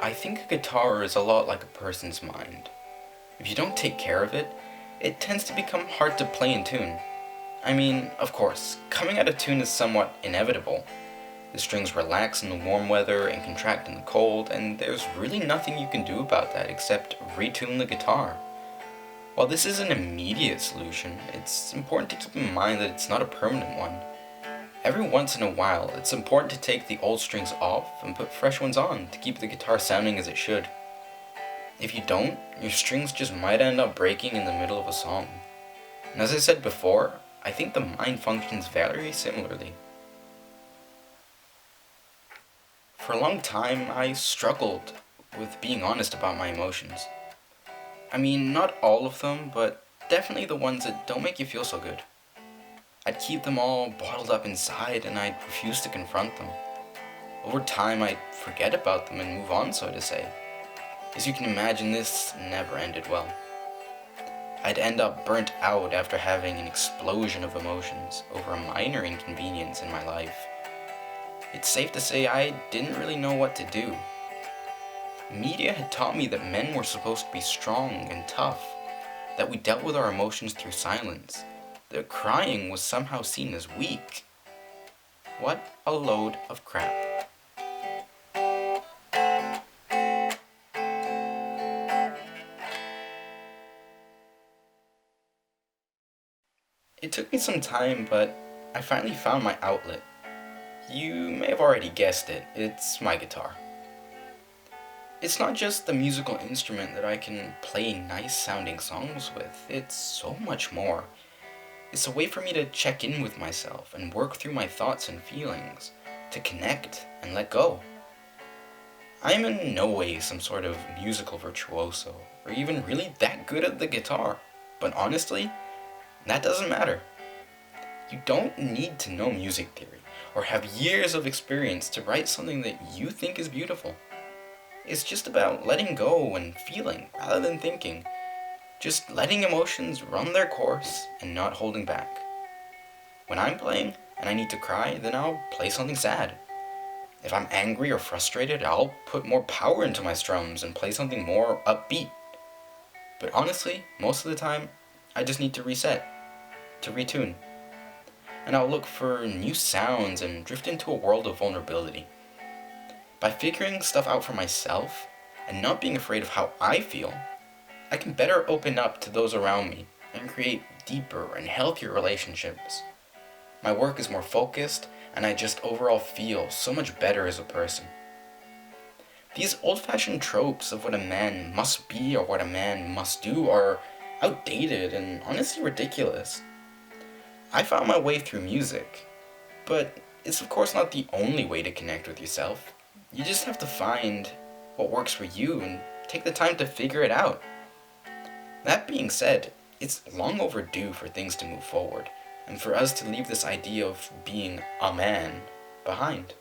I think a guitar is a lot like a person's mind. If you don't take care of it, it tends to become hard to play in tune. I mean, of course, coming out of tune is somewhat inevitable. The strings relax in the warm weather and contract in the cold, and there's really nothing you can do about that except retune the guitar. While this is an immediate solution, it's important to keep in mind that it's not a permanent one. Every once in a while, it's important to take the old strings off and put fresh ones on to keep the guitar sounding as it should. If you don't, your strings just might end up breaking in the middle of a song. And as I said before, I think the mind functions very similarly. For a long time, I struggled with being honest about my emotions. I mean, not all of them, but definitely the ones that don't make you feel so good. I'd keep them all bottled up inside and I'd refuse to confront them. Over time, I'd forget about them and move on, so to say. As you can imagine, this never ended well. I'd end up burnt out after having an explosion of emotions over a minor inconvenience in my life. It's safe to say I didn't really know what to do. Media had taught me that men were supposed to be strong and tough, that we dealt with our emotions through silence, that crying was somehow seen as weak. What a load of crap. It took me some time, but I finally found my outlet. You may have already guessed it, it's my guitar. It's not just the musical instrument that I can play nice sounding songs with, it's so much more. It's a way for me to check in with myself and work through my thoughts and feelings, to connect and let go. I'm in no way some sort of musical virtuoso, or even really that good at the guitar, but honestly, that doesn't matter. You don't need to know music theory, or have years of experience to write something that you think is beautiful. It's just about letting go and feeling, rather than thinking. Just letting emotions run their course and not holding back. When I'm playing and I need to cry, then I'll play something sad. If I'm angry or frustrated, I'll put more power into my strums and play something more upbeat. But honestly, most of the time, I just need to reset, to retune. And I'll look for new sounds and drift into a world of vulnerability. By figuring stuff out for myself and not being afraid of how I feel, I can better open up to those around me and create deeper and healthier relationships. My work is more focused, and I just overall feel so much better as a person. These old-fashioned tropes of what a man must be or what a man must do are outdated and honestly ridiculous. I found my way through music, but it's of course not the only way to connect with yourself. You just have to find what works for you and take the time to figure it out. That being said, it's long overdue for things to move forward, and for us to leave this idea of being a man behind.